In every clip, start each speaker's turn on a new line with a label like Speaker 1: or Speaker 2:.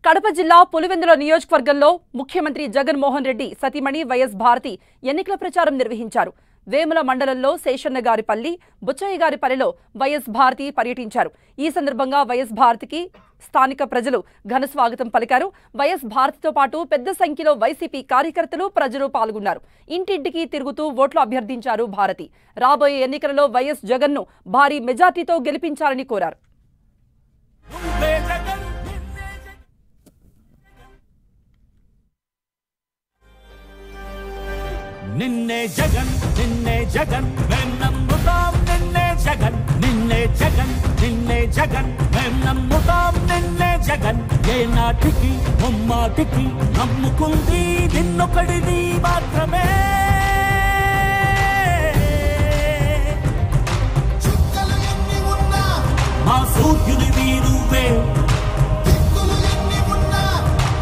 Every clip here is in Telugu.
Speaker 1: కడప జిల్లా పులివెందుల నియోజకవర్గంలో ముఖ్యమంత్రి జగన్ మోహన్ రెడ్డి సతీమణి వైఎస్ భారతి ఎన్నికల ప్రచారం నిర్వహించారు. వేముల మండలంలో శేషన్నగారిపల్లి, బుచ్చయ్యగారిపల్లిలో వైఎస్ భారతి పర్యటించారు. ఈ సందర్భంగా వైఎస్ భారతికి స్థానిక ప్రజలు ఘన స్వాగతం పలికారు. వైఎస్ భారతితో పాటు పెద్ద సంఖ్యలో వైసీపీ కార్యకర్తలు, ప్రజలు పాల్గొన్నారు. ఇంటింటికి తిరుగుతూ ఓట్లు అభ్యర్థించారు భారతి. రాబోయే ఎన్నికలలో వైఎస్ జగన్ను భారీ మెజార్టీతో గెలిపించాలని కోరారు.
Speaker 2: నిన్నే జగన్ నిన్నే జగన్ మేం నమ్ముతాం నిన్నే జగన్ నిన్నే జగన్ నిన్నే జగన్ మేం నమ్ముతాం నిన్నే జగన్ ఏ నాటికి ముమ్మాటికి నమ్ముకుంది నిన్నొకడిది మాత్రమే. మా సూర్యుని వీరువే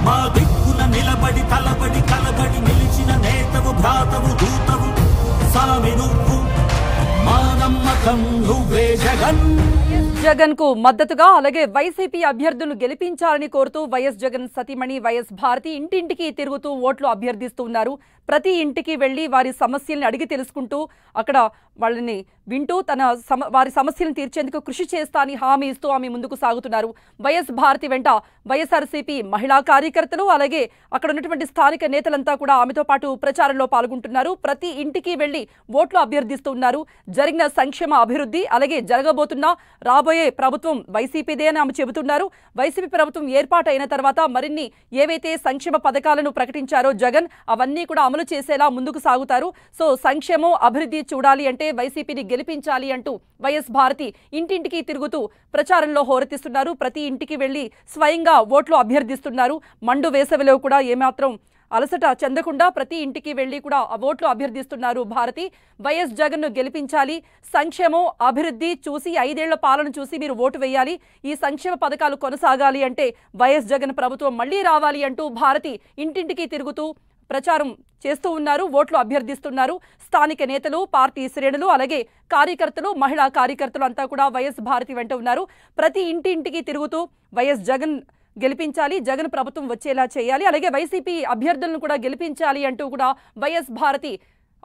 Speaker 2: మా దిక్కున నిలబడి తలబడి కలబడి నిలిచిన నేతవు భ్రాతవు దూతవు సామి నువ్వు మా నమ్మకం నువ్వే జగన్.
Speaker 1: జగన్ కు మద్దతుగా అలాగే వైసీపీ అభ్యర్థులను గెలిపించాలని కోరుతూ వైఎస్ జగన్ సతీమణి వైఎస్ భారతి ఇంటింటికి తిరుగుతూ ఓట్లు అభ్యర్థిస్తున్నారు. ప్రతి ఇంటికి వెళ్లి వారి సమస్యల్ని అడిగి తెలుసుకుంటూ అక్కడ వాళ్ళని వింటూ వారి సమస్యలను తీర్చేందుకు కృషి చేస్తా అని హామీ ఇస్తూ ఆమె ముందుకు సాగుతున్నారు. వైఎస్ భారతి వెంట వైఎస్ఆర్సీపీ మహిళా కార్యకర్తలు అలాగే అక్కడ ఉన్నటువంటి స్థానిక నేతలంతా కూడా ఆమెతో పాటు ప్రచారంలో పాల్గొంటున్నారు. ప్రతి ఇంటికి వెళ్లి ఓట్లు అభ్యర్థిస్తున్నారు. జరిగిన సంక్షేమ అభివృద్ధి అలాగే జరగబోతున్న రాబోయే ప్రభుత్వం వైసీపీదే అని ఆమె చెబుతున్నారు. వైసీపీ ప్రభుత్వం ఏర్పాటైన తర్వాత మరిన్ని ఏవైతే సంక్షేమ పథకాలను ప్రకటించారో జగన్ అవన్నీ కూడా అమలు చేసేలా ముందుకు సాగుతారు. సో సంక్షేమం అభివృద్ధి చూడాలి అంటే వైసీపీని గెలిపించాలి అంటూ వైఎస్ భారతి ఇంటింటికి తిరుగుతూ ప్రచారంలో హోరెత్తిస్తున్నారు. ప్రతి ఇంటికి వెళ్లి స్వయంగా ఓట్లు అభ్యర్థిస్తున్నారు. మండు వేసవిలో కూడా ఏమాత్రం అలసట చెందకుండా ప్రతి ఇంటికి వెళ్లి కూడా ఓట్లు అభ్యర్థిస్తున్నారు భారతి. వైఎస్ జగన్ ను గెలిపించాలి, సంక్షేమం అభివృద్ధి చూసి 5 ఏళ్ల పాలన చూసి మీరు ఓటు వేయాలి, ఈ సంక్షేమ పథకాలు కొనసాగాలి అంటే వైఎస్ జగన్ ప్రభుత్వం మళ్లీ రావాలి అంటూ భారతి ఇంటింటికి తిరుగుతూ ప్రచారం చేస్తూ ఉన్నారు. ఓట్లు అభ్యర్థిస్తున్నారు. స్థానిక నేతలు, పార్టీ శ్రేణులు అలాగే కార్యకర్తలు, మహిళా కార్యకర్తలు అంతా కూడా వైఎస్ భారతి వెంట ఉన్నారు. ప్రతి ఇంటింటికి తిరుగుతూ వైఎస్ జగన్ గెలిపించాలి, జగన్ ప్రభుత్వం వచ్చేలా చేయాలి, అలాగే వైసీపీ అభ్యర్థులను కూడా గెలిపించాలి అంటూ కూడా వైఎస్ భారతి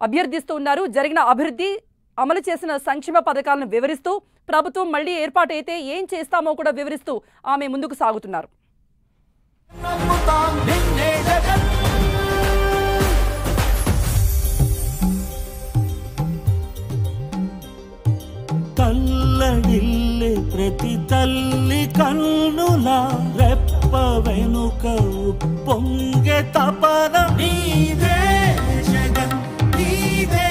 Speaker 1: అభ్యర్థిస్తూ ఉన్నారు. జరిగిన అభివృద్ధి, అమలు చేసిన సంక్షేమ పథకాలను వివరిస్తూ ప్రభుత్వం మళ్లీ ఏర్పాటైతే ఏం చేస్తామో కూడా వివరిస్తూ ఆమె ముందుకు సాగుతున్నారు.
Speaker 2: కల్లడిల్లే ప్రతి తల్లి కన్నులా రెప్ప వెనుక పొంగే తపన నీదే జగన్ నీదే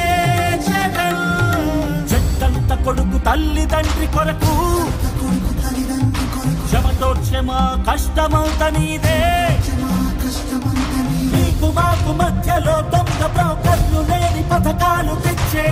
Speaker 2: జగన్. చెట్టంత కొడుకు తల్లిదండ్రి కొరకు క్షమతోక్షమ కష్టమంత నీదే. నీకు మాకు మధ్యలో దొంగ బ్రోకర్లు లేని పథకాలు తెచ్చే